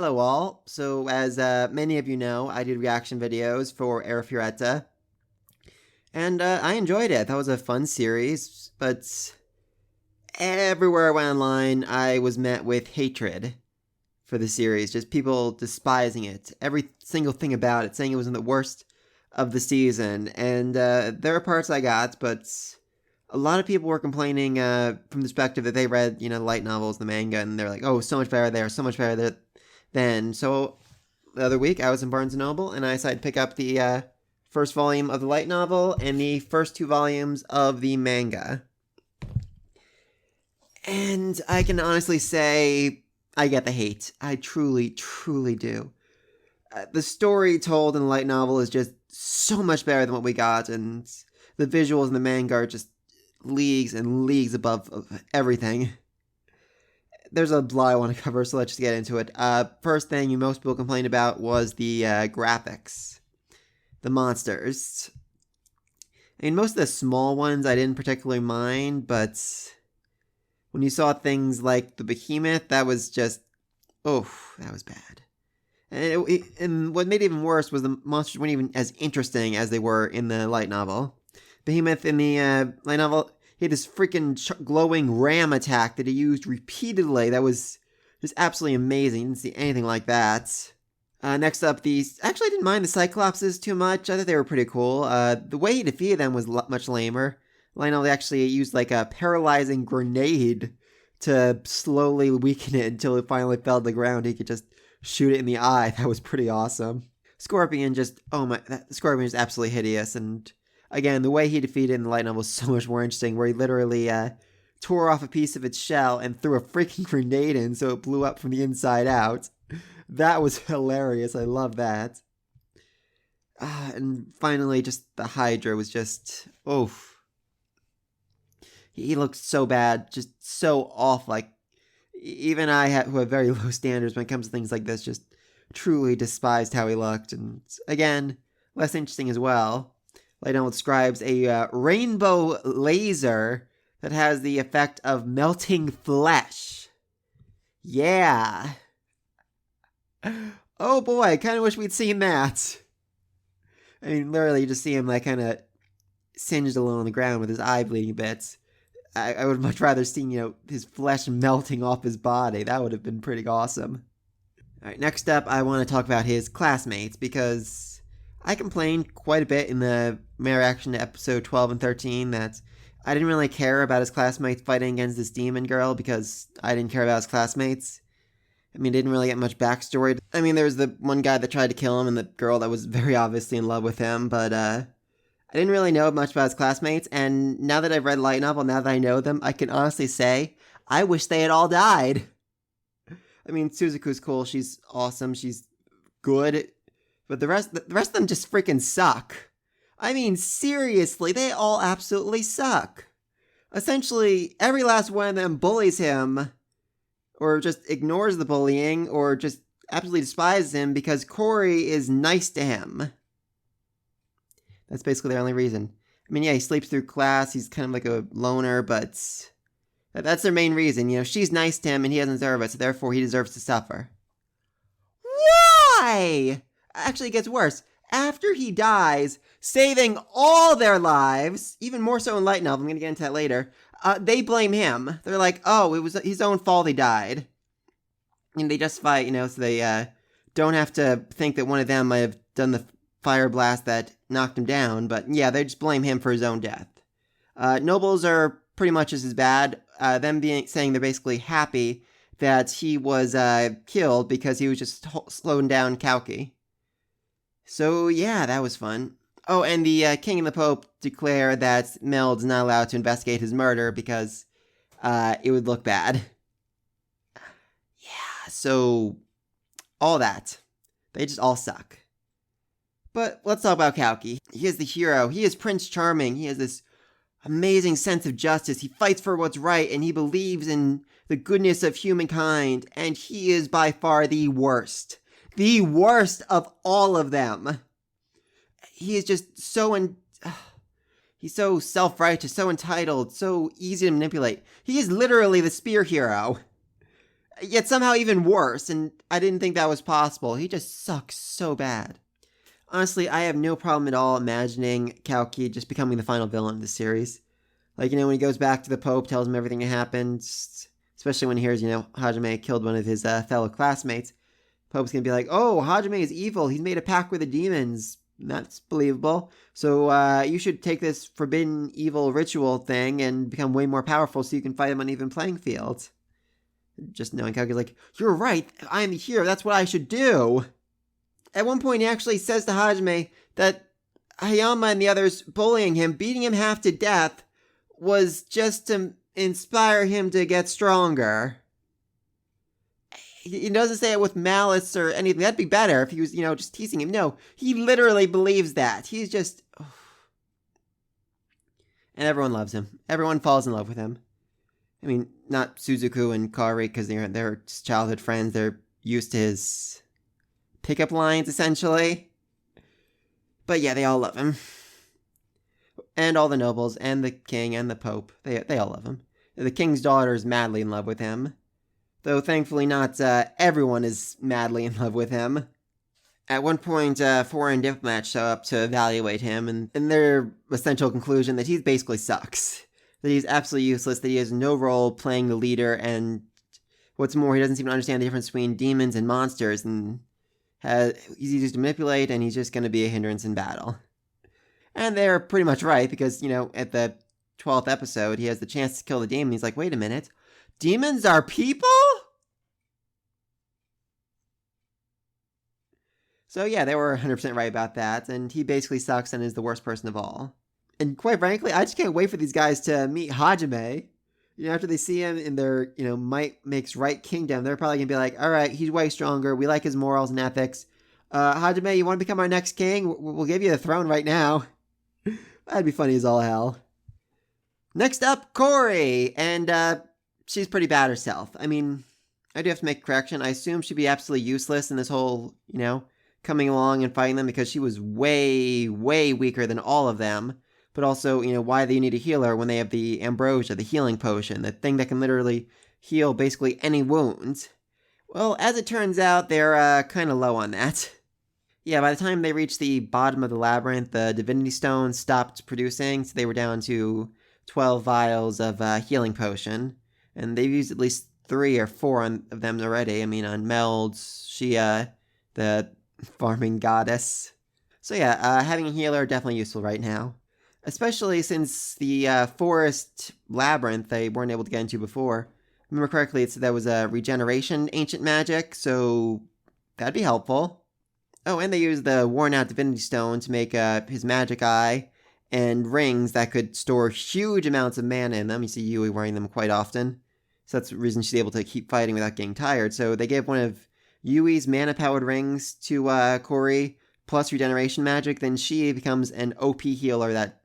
Hello all. So as many of you know, I did reaction videos for Arifureta, and I enjoyed it. That was a fun series, but everywhere I went online, I was met with hatred for the series. Just people despising it. Every single thing about it, saying it was the worst of the season. And there are parts I got, but a lot of people were complaining from the perspective that they read, the light novels, the manga, and they're like, oh, so much better there, so much better there. Then, so the other week I was in Barnes & Noble and I decided to pick up the first volume of the light novel and the first two volumes of the manga. And I can honestly say I get the hate. I truly, truly do. The story told in the light novel is just so much better than what we got, and the visuals in the manga are just leagues and leagues above everything. There's a lot I want to cover, so let's just get into it. First thing most people complained about was the graphics. The monsters. I mean, most of the small ones I didn't particularly mind, but when you saw things like the behemoth, that was just, that was bad. And what made it even worse was the monsters weren't even as interesting as they were in the light novel. Behemoth in the light novel, he had this freaking glowing ram attack that he used repeatedly. That was just absolutely amazing. Didn't see anything like that. Next up, actually, I didn't mind the Cyclopses too much. I thought they were pretty cool. The way he defeated them was much lamer. Lionel actually used like a paralyzing grenade to slowly weaken it until it finally fell to the ground. He could just shoot it in the eye. That was pretty awesome. Scorpion Scorpion is absolutely hideous, and again, the way he defeated in the light novel was so much more interesting, where he literally tore off a piece of its shell and threw a freaking grenade in so it blew up from the inside out. That was hilarious. I love that. And finally, just the Hydra was just, He looked so bad, just so off. Like, even I, who have very low standards when it comes to things like this, just truly despised how he looked. And again, less interesting as well. Light novel describes a rainbow laser that has the effect of melting flesh. Yeah. Oh boy, I kind of wish we'd seen that. I mean, literally, you just see him like kind of singed along on the ground with his eye bleeding bits. I would much rather seen, his flesh melting off his body. That would have been pretty awesome. Alright, next up, I want to talk about his classmates, because I complained quite a bit in my reaction to episode 12 and 13 that I didn't really care about his classmates fighting against this demon girl because I didn't care about his classmates. I mean, didn't really get much backstory. I mean, there was the one guy that tried to kill him and the girl that was very obviously in love with him, but I didn't really know much about his classmates, and now that I've read light novel, now that I know them, I can honestly say, I wish they had all died. I mean, Suzuku's cool, she's awesome, she's good, but the rest of them just freaking suck. I mean, seriously, they all absolutely suck. Essentially, every last one of them bullies him, or just ignores the bullying, or just absolutely despises him because Corey is nice to him. That's basically their only reason. I mean, yeah, he sleeps through class, he's kind of like a loner, but that's their main reason. She's nice to him and he doesn't deserve it, so therefore he deserves to suffer. Why? Actually, it gets worse. After he dies, saving all their lives, even more so in light novel, I'm going to get into that later, they blame him. They're like, oh, it was his own fault he died. And they justify, so they don't have to think that one of them might have done the fire blast that knocked him down, but yeah, they just blame him for his own death. Nobles are pretty much just as bad, them saying they're basically happy that he was killed because he was just slowing down Kauki. So yeah, that was fun. Oh, and the King and the Pope declare that Meld's not allowed to investigate his murder because it would look bad. Yeah, so all that. They just all suck. But let's talk about Kauki. He is the hero. He is Prince Charming. He has this amazing sense of justice. He fights for what's right, and he believes in the goodness of humankind. And he is by far the worst. The worst of all of them. He is just he's so self-righteous, so entitled, so easy to manipulate. He is literally the spear hero. Yet somehow even worse, and I didn't think that was possible. He just sucks so bad. Honestly, I have no problem at all imagining Kalki just becoming the final villain of the series. Like, when he goes back to the Pope, tells him everything that happened, especially when he hears, Hajime killed one of his fellow classmates. Pope's gonna be like, oh, Hajime is evil. He's made a pact with the demons. That's believable. So you should take this forbidden evil ritual thing and become way more powerful so you can fight him on an even playing field. Just knowing Kalki's like, you're right. I am the hero. That's what I should do. At one point, he actually says to Hajime that Hayama and the others bullying him, beating him half to death, was just to inspire him to get stronger. He doesn't say it with malice or anything. That'd be better if he was, just teasing him. No, he literally believes that. He's just... Oh. And everyone loves him. Everyone falls in love with him. I mean, not Suzuku and Kari, because they're childhood friends. They're used to his pickup lines, essentially. But yeah, they all love him. And all the nobles, and the king, and the pope. They all love him. The king's daughter is madly in love with him. Though thankfully not everyone is madly in love with him. At one point, foreign diplomats show up to evaluate him, and their essential conclusion that he basically sucks. That he's absolutely useless, that he has no role playing the leader, and what's more, he doesn't even understand the difference between demons and monsters, and he's easy to manipulate, and he's just going to be a hindrance in battle. And they're pretty much right, because, at the 12th episode, he has the chance to kill the demon, and he's like, wait a minute, demons are people? So yeah, they were 100% right about that, and he basically sucks and is the worst person of all. And quite frankly, I just can't wait for these guys to meet Hajime. After they see him in their, might makes right kingdom, they're probably going to be like, all right, he's way stronger, we like his morals and ethics. Hajime, you want to become our next king? We'll give you the throne right now. That'd be funny as all hell. Next up, Kori, and she's pretty bad herself. I mean, I do have to make a correction. I assume she'd be absolutely useless in this whole, coming along and fighting them because she was way, way weaker than all of them. But also, why do you need a healer when they have the ambrosia, the healing potion, the thing that can literally heal basically any wound? Well, as it turns out, they're kind of low on that. Yeah, by the time they reached the bottom of the labyrinth, the divinity stone stopped producing, so they were down to 12 vials of healing potion. And they've used at least 3 or 4 of them already. I mean, on Meld's, Shia, the farming goddess. So yeah, having a healer definitely useful right now. Especially since the forest labyrinth they weren't able to get into before. If I remember correctly, it said that was a regeneration ancient magic, so that'd be helpful. Oh, and they used the worn out divinity stone to make his magic eye and rings that could store huge amounts of mana in them. You see Yui wearing them quite often. So that's the reason she's able to keep fighting without getting tired. So they gave one of Yui's mana-powered rings to Kori, plus regeneration magic. Then she becomes an OP healer that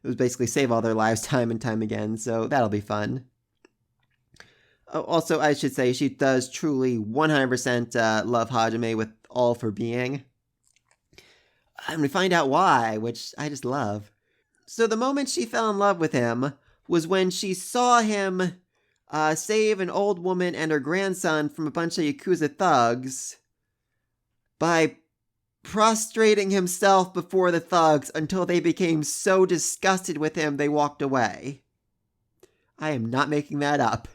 was basically save all their lives time and time again. So that'll be fun. Also, I should say, she does truly 100% love Hajime with all of her being. And we find out why, which I just love. So the moment she fell in love with him was when she saw him save an old woman and her grandson from a bunch of Yakuza thugs by prostrating himself before the thugs until they became so disgusted with him they walked away. I am not making that up.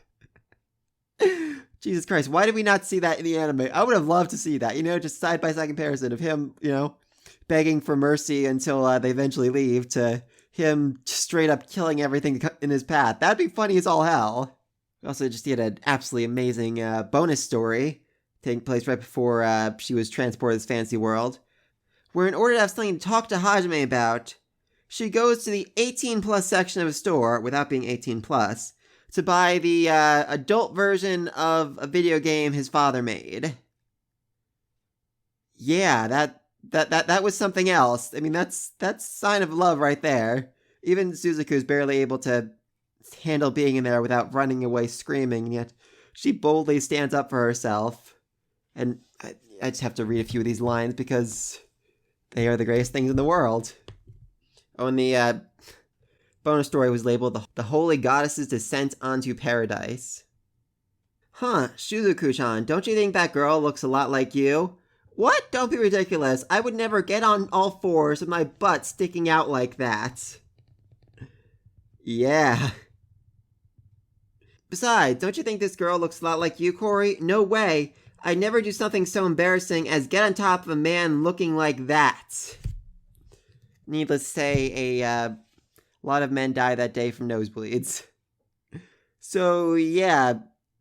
Jesus Christ, why did we not see that in the anime? I would have loved to see that, just side-by-side comparison of him, begging for mercy until they eventually leave to him straight up killing everything in his path. That'd be funny as all hell. We also just had an absolutely amazing bonus story taking place right before she was transported to this fantasy world, where in order to have something to talk to Hajime about, she goes to the 18-plus section of a store, without being 18-plus, to buy the adult version of a video game his father made. Yeah, that was something else. I mean, that's sign of love right there. Even Suzuku's barely able to handle being in there without running away screaming, yet she boldly stands up for herself. And I just have to read a few of these lines because they are the greatest things in the world. Oh, and the bonus story was labeled The Holy Goddess's Descent onto Paradise. Huh, Shizuku-chan, don't you think that girl looks a lot like you? What? Don't be ridiculous. I would never get on all fours with my butt sticking out like that. Yeah. Besides, don't you think this girl looks a lot like you, Corey? No way. I'd never do something so embarrassing as get on top of a man looking like that. Needless to say, a lot of men died that day from nosebleeds. So, yeah,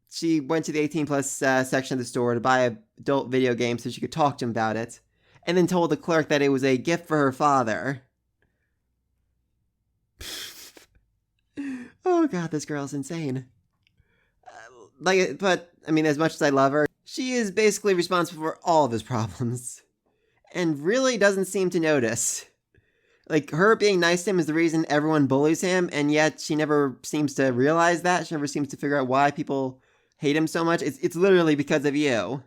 she went to the 18 plus section of the store to buy an adult video game so she could talk to him about it, and then told the clerk that it was a gift for her father. Oh god, this girl's insane. But, I mean, as much as I love her, she is basically responsible for all of his problems. And really doesn't seem to notice. Like, her being nice to him is the reason everyone bullies him, and yet she never seems to realize that. She never seems to figure out why people hate him so much. It's literally because of you.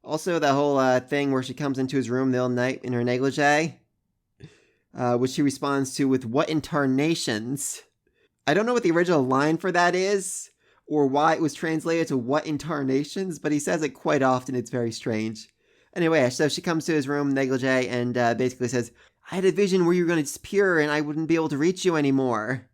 Also, the whole thing where she comes into his room the whole night in her negligee, which he responds to with, "What in tarnations?" I don't know what the original line for that is, or why it was translated to "what in tarnations," but he says it quite often. It's very strange. Anyway, so she comes to his room, negligee, and basically says, "I had a vision where you were going to disappear and I wouldn't be able to reach you anymore."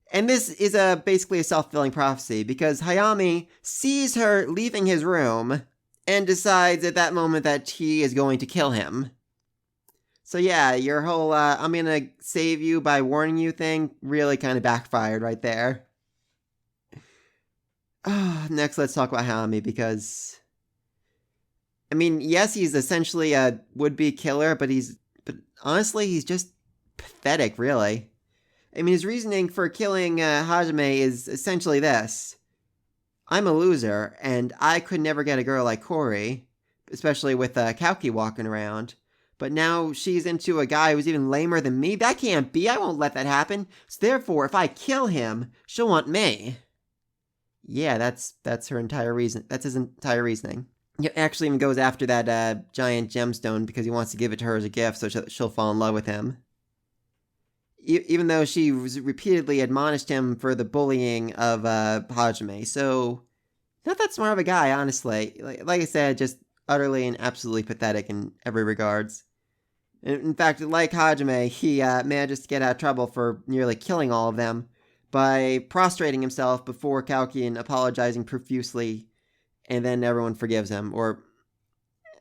And this is basically a self-fulfilling prophecy, because Hayami sees her leaving his room and decides at that moment that he is going to kill him. So yeah, your whole I'm gonna save you by warning you thing really kind of backfired right there. Next, let's talk about Hayami, because, I mean, yes, he's essentially a would-be killer, but honestly, he's just pathetic, really. I mean, his reasoning for killing Hajime is essentially this. I'm a loser, and I could never get a girl like Corey, especially with Kauki walking around. But now she's into a guy who's even lamer than me? That can't be, I won't let that happen. So therefore, if I kill him, she'll want me. Yeah, that's her entire reason. That's his entire reasoning. He actually even goes after that giant gemstone because he wants to give it to her as a gift so she'll fall in love with him. Even though she repeatedly admonished him for the bullying of Hajime. So, not that smart of a guy, honestly. Like I said, just utterly and absolutely pathetic in every regards. In fact, like Hajime, he manages to get out of trouble for nearly killing all of them by prostrating himself before Kauki and apologizing profusely, and then everyone forgives him. Or,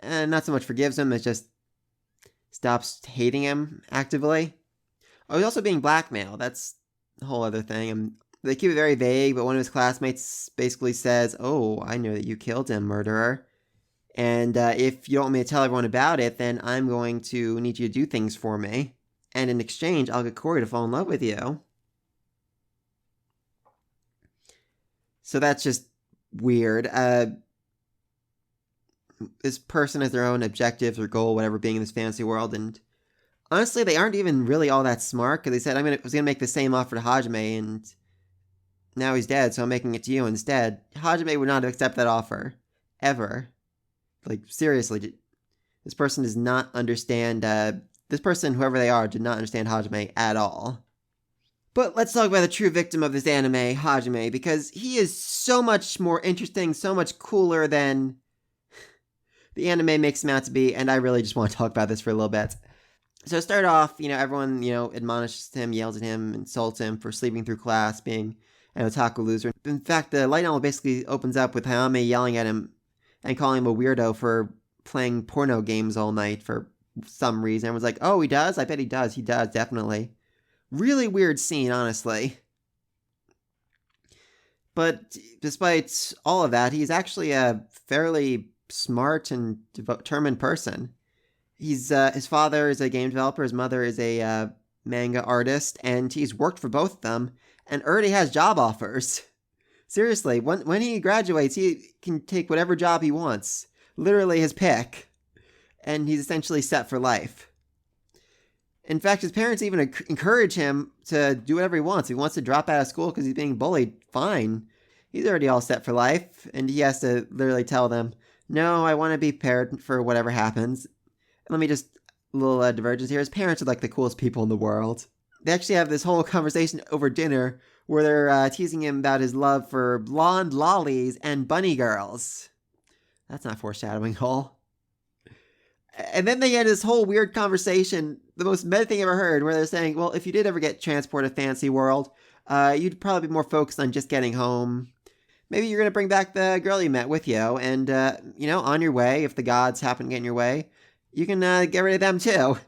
not so much forgives him, as just stops hating him actively. Oh, he's also being blackmailed. That's a whole other thing. They keep it very vague, but one of his classmates basically says, "Oh, I know that you killed him, murderer. And if you don't want me to tell everyone about it, then I'm going to need you to do things for me. And in exchange, I'll get Corey to fall in love with you." So that's just weird. This person has their own objectives or goal, whatever, being in this fantasy world, and honestly, they aren't even really all that smart, because they said, I was going to make the same offer to Hajime, and now he's dead, so I'm making it to you instead. Hajime would not accept that offer. Ever. Like, seriously, this person does not understand, this person, whoever they are, did not understand Hajime at all. But let's talk about the true victim of this anime, Hajime, because he is so much more interesting, so much cooler than the anime makes him out to be, and I really just want to talk about this for a little bit. So start off, everyone, admonishes him, yells at him, insults him for sleeping through class, being an otaku loser. In fact, the light novel basically opens up with Hayami yelling at him and calling him a weirdo for playing porno games all night for some reason. Everyone's like, "Oh, he does? I bet he does. He does, definitely." Really weird scene, honestly. But despite all of that, he's actually a fairly smart and determined person. His father is a game developer, his mother is a manga artist, and he's worked for both of them, and already has job offers. Seriously, when he graduates, he can take whatever job he wants. Literally his pick. And he's essentially set for life. In fact, his parents even encourage him to do whatever he wants. If he wants to drop out of school because he's being bullied, fine. He's already all set for life, and he has to literally tell them, "No, I want to be prepared for whatever happens." Let me just, a little divergence here. His parents are like the coolest people in the world. They actually have this whole conversation over dinner where they're teasing him about his love for blonde lollies and bunny girls. That's not foreshadowing at all. And then they had this whole weird conversation, the most meta thing I ever heard, where they're saying, well, if you did ever get transported to Fantasy World, you'd probably be more focused on just getting home. Maybe you're going to bring back the girl you met with you, and, on your way, if the gods happen to get in your way, you can get rid of them too.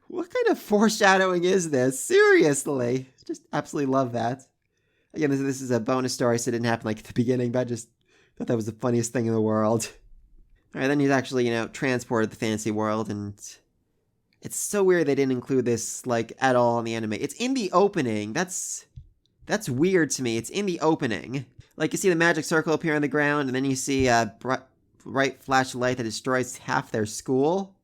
What kind of foreshadowing is this? Seriously. Just absolutely love that. Again, this is a bonus story, so it didn't happen at the beginning, but I just thought that was the funniest thing in the world. All right, then he's actually, transported to the fantasy world, and it's so weird they didn't include this, at all in the anime. It's in the opening. That's weird to me. It's in the opening. You see the magic circle appear on the ground, and then you see a bright flash of light that destroys half their school.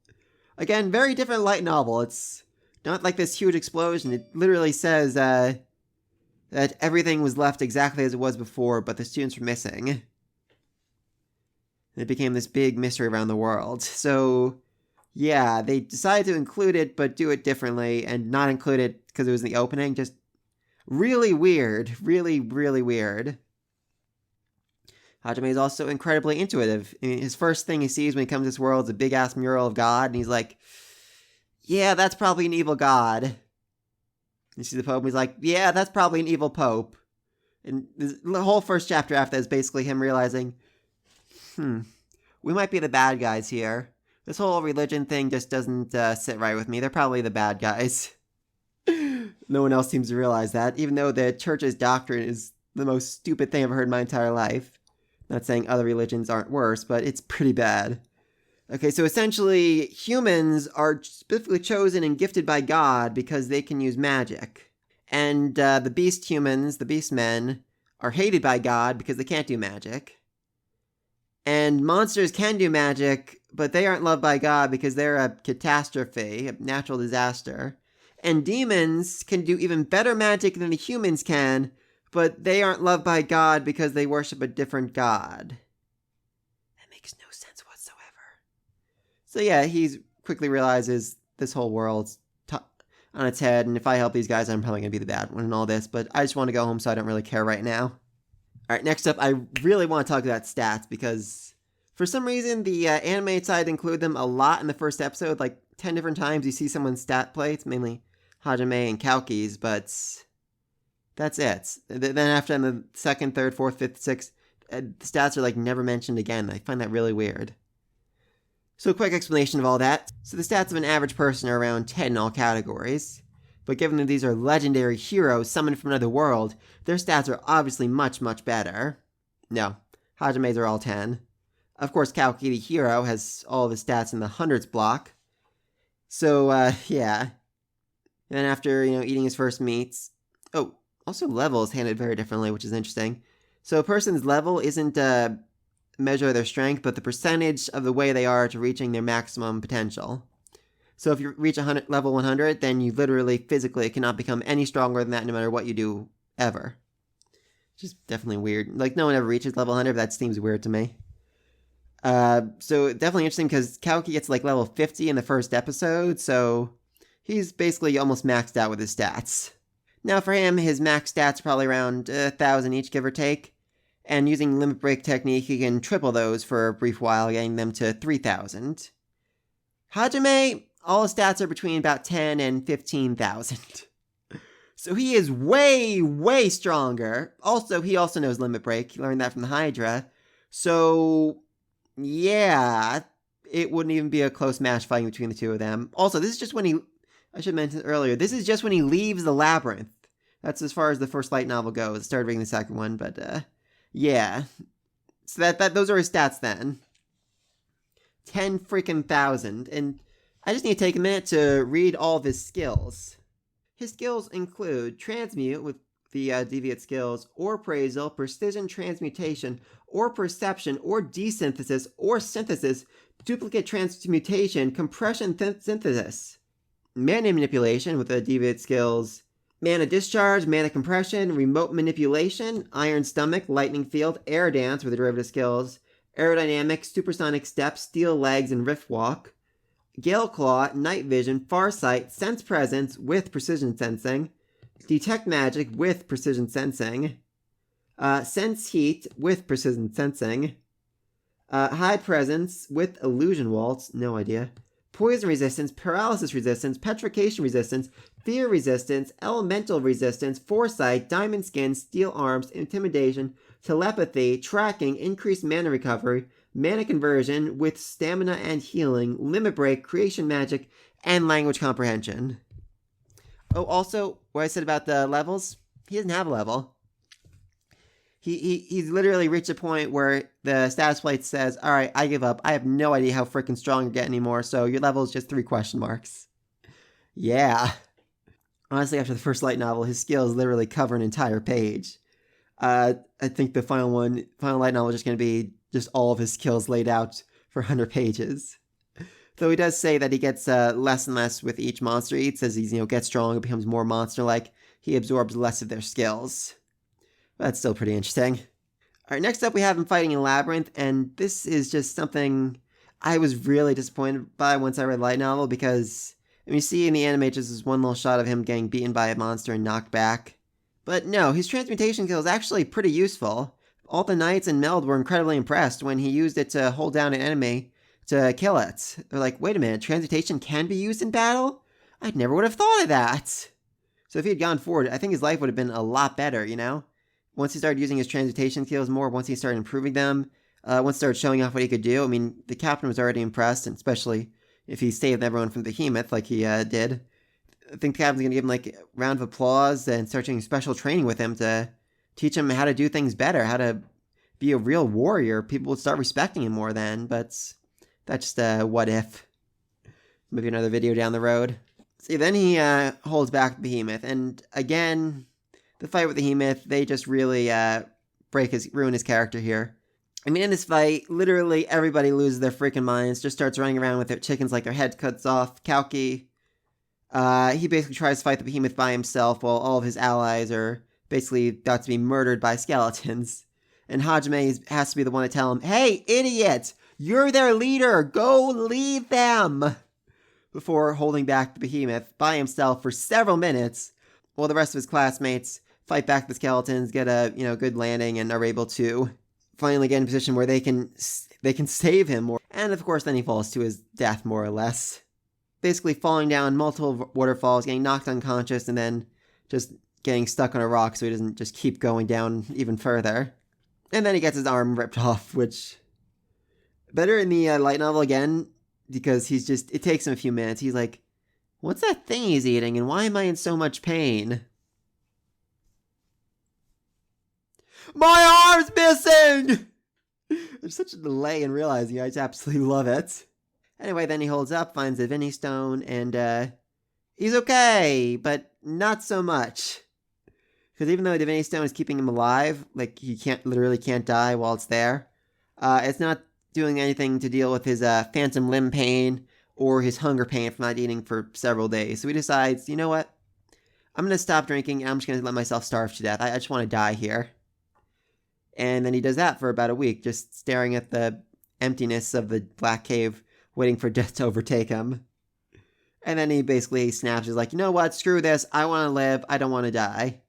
Again, very different light novel. It's not like this huge explosion. It literally says that everything was left exactly as it was before, but the students were missing. It became this big mystery around the world. So, yeah, they decided to include it, but do it differently, and not include it because it was in the opening. Just really weird. Really, really weird. Hajime is also incredibly intuitive. I mean, his first thing he sees when he comes to this world is a big-ass mural of God, and he's like, yeah, that's probably an evil god. You see the Pope, and he's like, yeah, that's probably an evil Pope. And the whole first chapter after that is basically him realizing, we might be the bad guys here. This whole religion thing just doesn't sit right with me. They're probably the bad guys. No one else seems to realize that, even though the church's doctrine is the most stupid thing I've ever heard in my entire life. Not saying other religions aren't worse, but it's pretty bad. Okay, so essentially, humans are specifically chosen and gifted by God because they can use magic. And the beast humans, the beast men, are hated by God because they can't do magic. And monsters can do magic, but they aren't loved by God because they're a catastrophe, a natural disaster. And demons can do even better magic than the humans can, but they aren't loved by God because they worship a different god. That makes no sense whatsoever. So yeah, he quickly realizes this whole world's on its head, and if I help these guys, I'm probably going to be the bad one in all this, but I just want to go home, so I don't really care right now. Alright, next up, I really want to talk about stats, because for some reason, the anime decided to include them a lot in the first episode, 10 different times you see someone's stat plates, mainly Hajime and Kalki's, but that's it. Then after in the second, third, fourth, fifth, sixth, the stats are never mentioned again. I find that really weird. So a quick explanation of all that. So the stats of an average person are around 10 in all categories. But given that these are legendary heroes summoned from another world, their stats are obviously much, much better. No, Hajime's are all 10. Of course, Kalki the hero has all of his stats in the hundreds block. So, yeah. And then after, eating his first meats... Oh, also level is handled very differently, which is interesting. So a person's level isn't a measure of their strength, but the percentage of the way they are to reaching their maximum potential. So if you reach level 100, then you literally, physically cannot become any stronger than that no matter what you do, ever. Which is definitely weird. No one ever reaches level 100, but that seems weird to me. So definitely interesting because Kalki gets level 50 in the first episode, so he's basically almost maxed out with his stats. Now for him, his max stats are probably around 1,000 each, give or take. And using limit break technique, he can triple those for a brief while, getting them to 3,000. Hajime, all his stats are between about 10 and 15,000. So he is way, way stronger. Also, he also knows limit break. He learned that from the Hydra. So, yeah, it wouldn't even be a close match fighting between the two of them. Also, this is just when I should mention earlier, this is just when he leaves the labyrinth. That's as far as the first light novel goes. I started reading the second one, but, yeah. So those are his stats then. 10 freaking thousand. And I just need to take a minute to read all of his skills. His skills include Transmute with the deviate skills, or Appraisal, Precision Transmutation, or Perception, or Desynthesis, or Synthesis, Duplicate Transmutation, Compression Synthesis. Mana Manipulation with the deviate skills, Mana Discharge, Mana Compression, Remote Manipulation, Iron Stomach, Lightning Field, Air Dance with the derivative skills, Aerodynamic, Supersonic Step, Steel Legs, and Rift Walk, Gale Claw, Night Vision, Farsight, Sense Presence with Precision Sensing, Detect magic with precision sensing. Sense heat with precision sensing. High presence with illusion waltz. No idea. Poison resistance, paralysis resistance, petrification resistance, fear resistance, elemental resistance, foresight, diamond skin, steel arms, intimidation, telepathy, tracking, increased mana recovery, mana conversion with stamina and healing, limit break, creation magic, and language comprehension. Oh, also, what I said about the levels, he doesn't have a level. He's literally reached a point where the status plate says, all right, I give up. I have no idea how freaking strong you get anymore, so your level is just 3 question marks. Yeah. Honestly, after the first light novel, his skills literally cover an entire page. I think the final light novel is just going to be just all of his skills laid out for 100 pages. Though he does say that he gets less and less with each monster he eats. As he gets stronger, becomes more monster-like, he absorbs less of their skills. But that's still pretty interesting. Alright, next up we have him fighting in Labyrinth, and this is just something I was really disappointed by once I read light novel, because you see in the anime just this one little shot of him getting beaten by a monster and knocked back. But no, his transmutation skill is actually pretty useful. All the knights and Meld were incredibly impressed when he used it to hold down an enemy to kill it. They're like, wait a minute, transmutation can be used in battle? I never would have thought of that. So if he had gone forward, I think his life would have been a lot better, Once he started using his transmutation skills more, once he started improving them, once he started showing off what he could do, I mean, the captain was already impressed, and especially if he saved everyone from the behemoth like he did. I think the captain's going to give him like a round of applause and start doing special training with him to teach him how to do things better, how to be a real warrior. People would start respecting him more then, but that's just a what if. Maybe another video down the road. See, then he holds back the behemoth, and again, the fight with the behemoth, they just really ruin his character here. I mean, in this fight, literally everybody loses their freaking minds, just starts running around with their chickens like their head cuts off. Kalki, he basically tries to fight the behemoth by himself while all of his allies are basically about to be murdered by skeletons. And Hajime has to be the one to tell him, hey, idiot! You're their leader! Go lead them! Before holding back the behemoth by himself for several minutes, while the rest of his classmates fight back the skeletons, get a good landing, and are able to finally get in a position where they can save him more. And of course, then he falls to his death, more or less. Basically falling down multiple waterfalls, getting knocked unconscious, and then just getting stuck on a rock so he doesn't just keep going down even further. And then he gets his arm ripped off, which better in the light novel again, because it takes him a few minutes. He's like, what's that thing he's eating, and why am I in so much pain? My arm's missing! There's such a delay in realizing I just absolutely love it. Anyway, then he holds up, finds the Divinity Stone, and he's okay, but not so much. Because even though the Divinity Stone is keeping him alive, like he literally can't die while it's there, it's not doing anything to deal with his phantom limb pain or his hunger pain from not eating for several days. So he decides, you know what? I'm going to stop drinking and I'm just going to let myself starve to death. I just want to die here. And then he does that for about a week, just staring at the emptiness of the black cave, waiting for death to overtake him. And then he basically snaps. He's like, you know what? Screw this. I want to live. I don't want to die.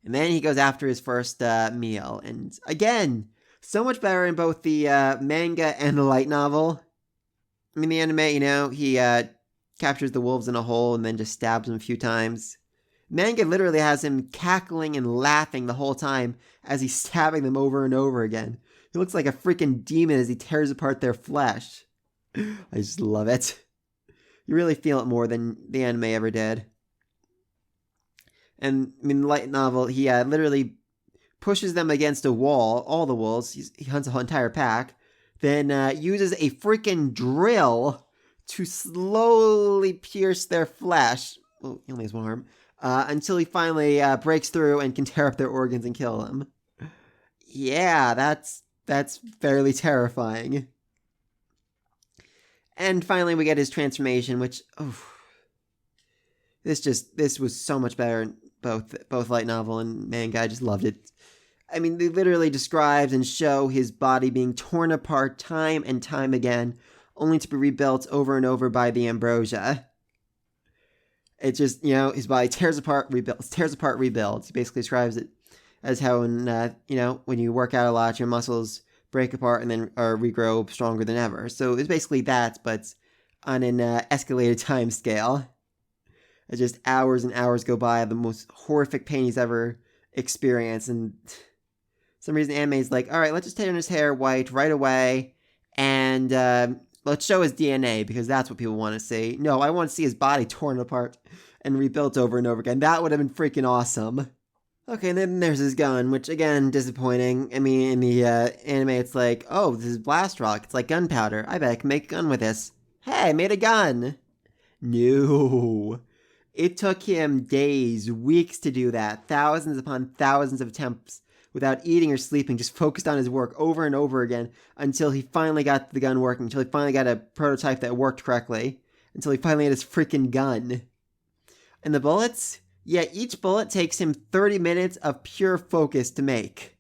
And then he goes after his first meal. And again, so much better in both the manga and the light novel. I mean, the anime, he captures the wolves in a hole and then just stabs them a few times. Manga literally has him cackling and laughing the whole time as he's stabbing them over and over again. He looks like a freaking demon as he tears apart their flesh. I just love it. You really feel it more than the anime ever did. And, I mean, the light novel, he literally pushes them against a wall, all the wolves. He hunts a whole entire pack. Then uses a freaking drill to slowly pierce their flesh. Well, he only has one arm. Until he finally breaks through and can tear up their organs and kill them. Yeah, that's fairly terrifying. And finally we get his transformation, which this was so much better in both light novel and manga. I just loved it. I mean, they literally describe and show his body being torn apart time and time again, only to be rebuilt over and over by the ambrosia. It just, his body tears apart, rebuilds, tears apart, rebuilds. He basically describes it as how when you work out a lot, your muscles break apart and then regrow stronger than ever. So it's basically that, but on an escalated time scale. It's just hours and hours go by of the most horrific pain he's ever experienced, and for some reason anime is like, all right, let's just turn his hair white right away, and let's show his DNA, because that's what people want to see. No, I want to see his body torn apart and rebuilt over and over again. That would have been freaking awesome. Okay, and then there's his gun, which, again, disappointing. I mean, in the anime, it's like, oh, this is blast rock. It's like gunpowder. I bet I can make a gun with this. Hey, I made a gun. No. It took him days, weeks to do that. Thousands upon thousands of attempts without eating or sleeping, just focused on his work over and over again until he finally got the gun working, until he finally got a prototype that worked correctly, until he finally had his freaking gun. And the bullets? Yeah, each bullet takes him 30 minutes of pure focus to make.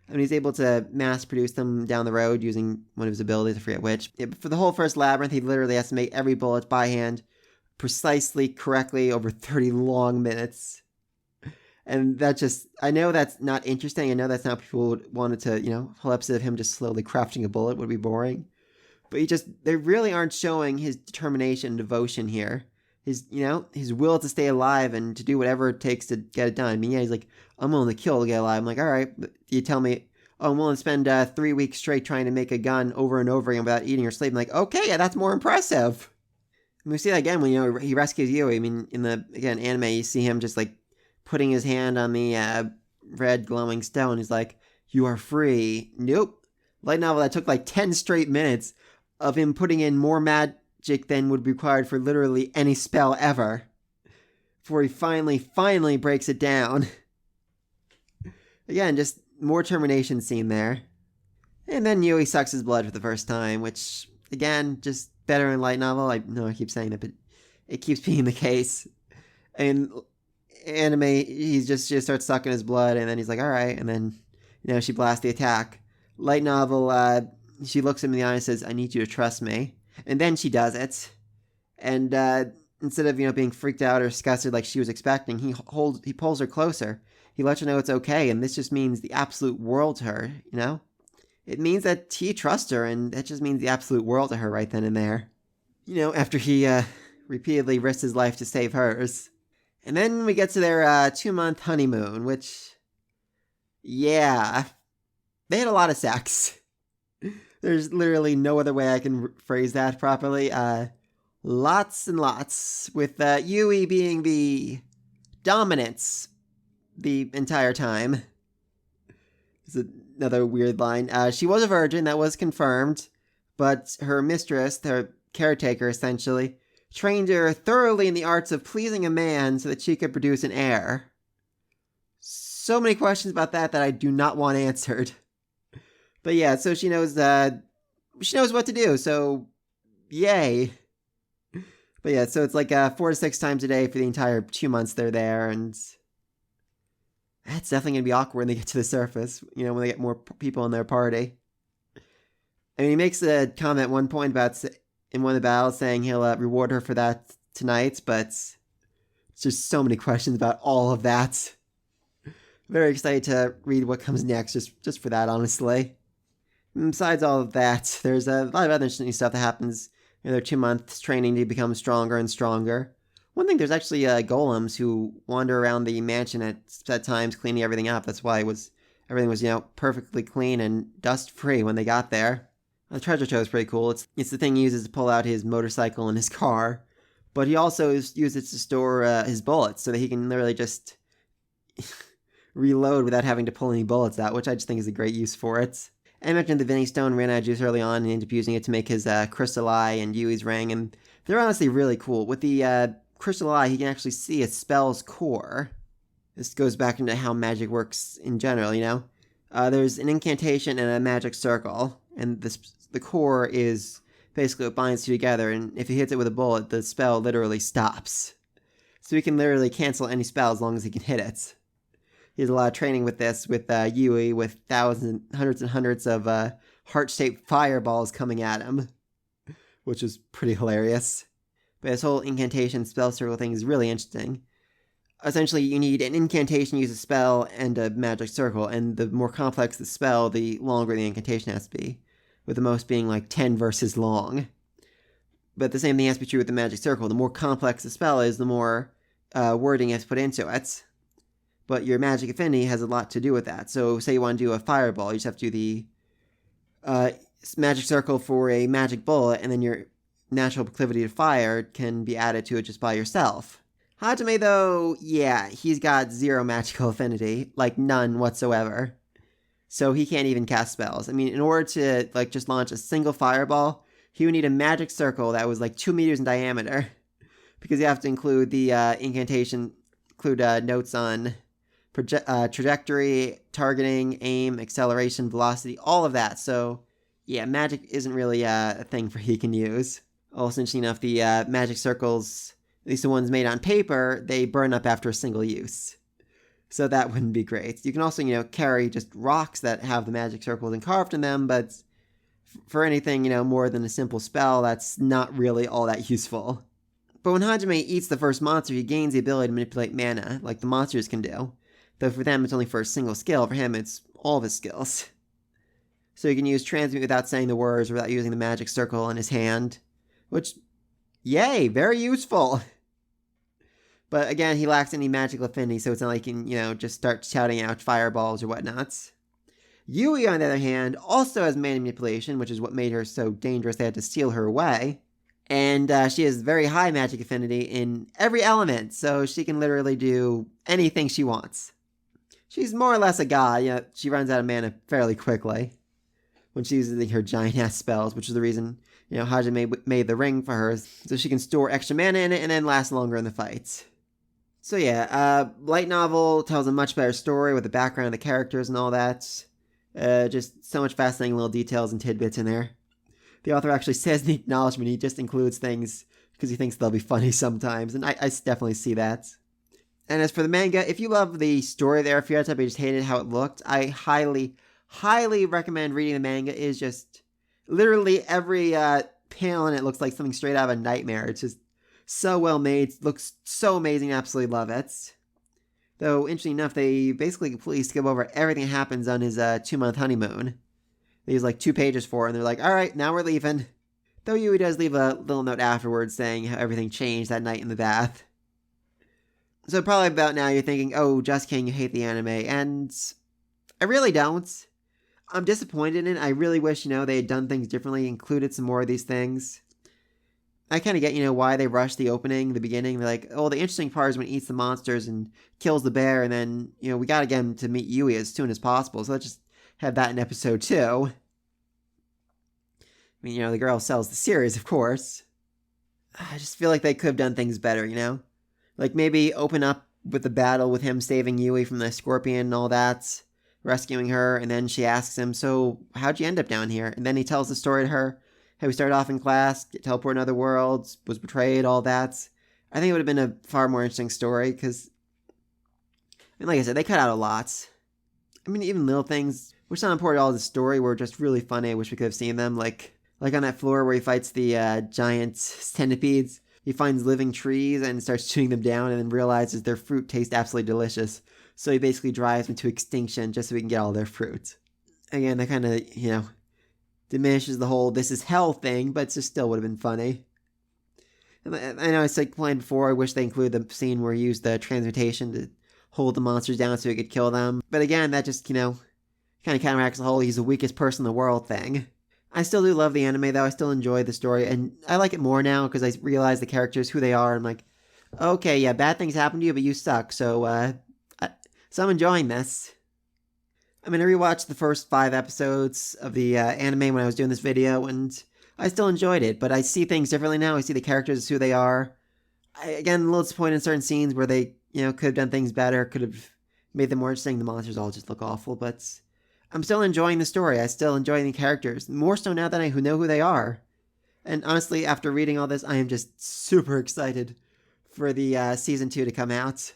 I mean, he's able to mass produce them down the road using one of his abilities, I forget which. Yeah, but for the whole first labyrinth, he literally has to make every bullet by hand, precisely, correctly, over 30 long minutes. And that just, I know that's not interesting. I know that's not what people would want to, a whole episode of him just slowly crafting a bullet would be boring. But they really aren't showing his determination and devotion here. His will to stay alive and to do whatever it takes to get it done. I mean, yeah, he's like, I'm willing to kill to get alive. I'm like, all right, but you tell me, oh, I'm willing to spend 3 weeks straight trying to make a gun over and over again without eating or sleeping. I'm like, okay, yeah, that's more impressive. And we see that again when, he rescues Yui. I mean, in the, again, anime, you see him just, like, putting his hand on the red glowing stone. He's like, you are free. Nope. Light novel that took, like, 10 straight minutes of him putting in more magic than would be required for literally any spell ever. Before he finally breaks it down. Again, just more termination scene there. And then Yui sucks his blood for the first time, which, again, just better in light novel. I know I keep saying that, but it keeps being the case. And anime, he just starts sucking his blood, and then he's like, all right, and then, she blasts the attack. Light novel, she looks him in the eye and says, I need you to trust me. And then she does it. And instead of, being freaked out or disgusted like she was expecting, he pulls her closer. He lets her know it's okay, and this just means the absolute world to her, It means that he trusts her, and that just means the absolute world to her right then and there. After he repeatedly risked his life to save hers. And then we get to their 2-month honeymoon, which, yeah, they had a lot of sex. There's literally no other way I can phrase that properly. Lots and lots, with Yui being the dominance the entire time. It's another weird line. She was a virgin, that was confirmed, but her mistress, her caretaker essentially, trained her thoroughly in the arts of pleasing a man so that she could produce an heir. So many questions about that I do not want answered. But yeah, so she knows what to do, so yay. But yeah, so it's like 4 to 6 times a day for the entire 2 months they're there, and that's definitely going to be awkward when they get to the surface, when they get more people in their party. I mean, he makes a comment at one point about, in one of the battles, saying he'll reward her for that tonight, but it's just so many questions about all of that. Very excited to read what comes next, just for that, honestly. And besides all of that, there's a lot of other interesting stuff that happens in their 2 months training to become stronger and stronger. One thing, there's actually golems who wander around the mansion at times, cleaning everything up. That's why everything was perfectly clean and dust-free when they got there. The treasure trove is pretty cool. It's the thing he uses to pull out his motorcycle and his car. But he also uses it to store his bullets so that he can literally just reload without having to pull any bullets out, which I just think is a great use for it. I mentioned the Vinny Stone ran out of juice early on and ended up using it to make his crystal eye and Yui's ring, and they're honestly really cool. With the crystal eye, he can actually see a spell's core. This goes back into how magic works in general, There's an incantation and a magic circle, and the core is basically what binds two together, and if he hits it with a bullet, the spell literally stops. So he can literally cancel any spell as long as he can hit it. He has a lot of training with this, with Yui, with hundreds and hundreds of heart-shaped fireballs coming at him, which is pretty hilarious. But this whole incantation spell circle thing is really interesting. Essentially, you need an incantation, use a spell, and a magic circle, and the more complex the spell, the longer the incantation has to be, with the most being like 10 verses long. But the same thing has to be true with the magic circle. The more complex the spell is, the more wording you have to put into it. But your magic affinity has a lot to do with that. So say you want to do a fireball, you just have to do the magic circle for a magic bullet, and then your natural proclivity to fire can be added to it just by yourself. Hajime, though, yeah, he's got zero magical affinity, like none whatsoever. So he can't even cast spells. I mean, in order to like just launch a single fireball, he would need a magic circle that was like 2 meters in diameter, because you have to include the incantation, include notes on trajectory, targeting, aim, acceleration, velocity, all of that. So yeah, magic isn't really a thing for he can use. Also, interesting enough, the magic circles, at least the ones made on paper, they burn up after a single use. So that wouldn't be great. You can also, carry just rocks that have the magic circles carved in them, but for anything, more than a simple spell, that's not really all that useful. But when Hajime eats the first monster, he gains the ability to manipulate mana, like the monsters can do. Though for them, it's only for a single skill. For him, it's all of his skills. So he can use transmute without saying the words or without using the magic circle in his hand. Which, yay, very useful. But again, he lacks any magical affinity, so it's not like he can, just start shouting out fireballs or whatnot. Yui, on the other hand, also has mana manipulation, which is what made her so dangerous they had to steal her away. And she has very high magic affinity in every element, so she can literally do anything she wants. She's more or less a god. She runs out of mana fairly quickly when she's using her giant-ass spells, which is the reason, Hajime made the ring for her, so she can store extra mana in it and then last longer in the fights. So yeah, light novel tells a much better story with the background of the characters and all that. Just so much fascinating little details and tidbits in there. The author actually says in the acknowledgement he just includes things because he thinks they'll be funny sometimes, and I definitely see that. And as for the manga, if you love the story of the Arifureta but you just hated how it looked, I highly, highly recommend reading the manga. It is just literally every panel in it looks like something straight out of a nightmare. It's just so well made, looks so amazing, absolutely love it. Though, interesting enough, they basically completely skip over everything that happens on his 2-month honeymoon. They use like 2 pages for it, and they're like, alright, now we're leaving. Though Yui does leave a little note afterwards saying how everything changed that night in the bath. So probably about now you're thinking, oh, Justking, you hate the anime, and I really don't. I'm disappointed in it. I really wish, they had done things differently, included some more of these things. I kind of get, why they rushed the opening, the beginning. They're like, oh, the interesting part is when he eats the monsters and kills the bear, and then, we gotta get him to meet Yui as soon as possible, so let's just have that in episode 2. I mean, the girl sells the series, of course. I just feel like they could have done things better, Like maybe open up with the battle with him saving Yui from the scorpion and all that, rescuing her, and then she asks him, so how'd you end up down here? And then he tells the story to her, how he started off in class, get teleported in other worlds, was betrayed, all that. I think it would have been a far more interesting story, because, like I said, they cut out a lot. Even little things, which not important at all to the story, were just really funny. I wish we could have seen them, like on that floor where he fights the giant centipedes. He finds living trees and starts shooting them down and then realizes their fruit tastes absolutely delicious. So he basically drives them to extinction just so he can get all their fruit. Again, that kind of, diminishes the whole this is hell thing, but it just still would have been funny. And I know I said complained before, I wish they included the scene where he used the transmutation to hold the monsters down so he could kill them. But again, that just, kind of counteracts the whole he's the weakest person in the world thing. I still do love the anime, though. I still enjoy the story, and I like it more now because I realize the characters, who they are. I'm like, okay, yeah, bad things happen to you, but you suck, so I'm enjoying this. I rewatched the first 5 episodes of the anime when I was doing this video, and I still enjoyed it, but I see things differently now. I see the characters as who they are. Again, a little disappointed in certain scenes where they, could have done things better, could have made them more interesting. The monsters all just look awful, but I'm still enjoying the story. I still enjoy the characters, more so now that I know who they are. And honestly, after reading all this, I am just super excited for the season 2 to come out.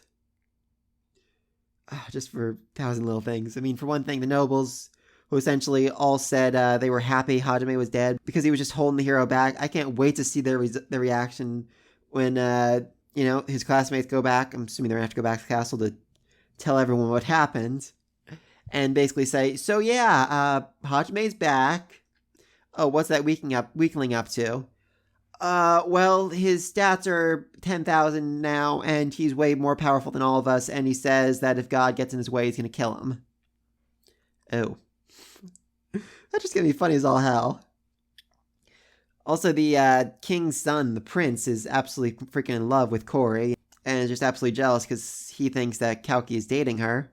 Just for 1,000 little things. For one thing, the nobles, who essentially all said they were happy Hajime was dead because he was just holding the hero back. I can't wait to see their reaction when, his classmates go back. I'm assuming they're going to have to go back to the castle to tell everyone what happened. And basically say, so yeah, Hajime's back. Oh, what's that weakling up to? Well, his stats are 10,000 now, and he's way more powerful than all of us, and he says that if God gets in his way, he's gonna kill him. Oh. That's just gonna be funny as all hell. Also, the king's son, the prince, is absolutely freaking in love with Corey, and is just absolutely jealous because he thinks that Kalki is dating her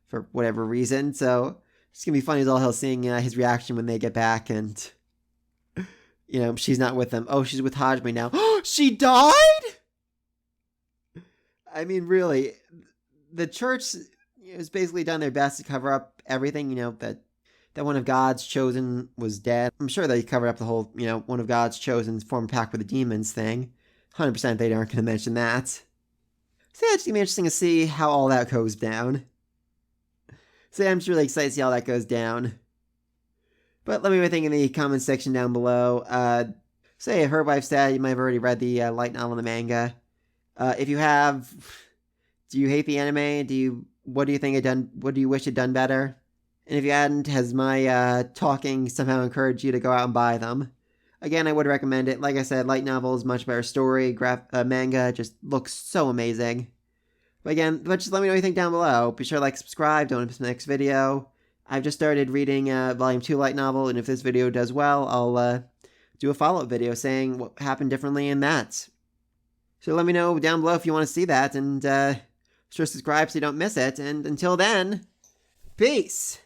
for whatever reason, so it's gonna be funny as all hell seeing his reaction when they get back and... she's not with them. Oh, she's with Hajime now. She died? I mean, really, the church has basically done their best to cover up everything, that one of God's chosen was dead. I'm sure they covered up the whole, one of God's chosen formed a pact with the demons thing. 100% they aren't going to mention that. So yeah, it's going to be interesting to see how all that goes down. So yeah, I'm just really excited to see how that goes down. But let me know what you think in the comments section down below. I heard what I've said. You might have already read the light novel and the manga. If you have, do you hate the anime? What do you think it done? What do you wish it done better? And if you hadn't, has my talking somehow encouraged you to go out and buy them? Again, I would recommend it. Like I said, light novel is much better story. Manga just looks so amazing. But just let me know what you think down below. Be sure to like, subscribe. Don't miss the next video. I've just started reading Volume 2 light novel, and if this video does well, I'll do a follow-up video saying what happened differently in that. So let me know down below if you want to see that, and sure subscribe so you don't miss it, and until then, peace!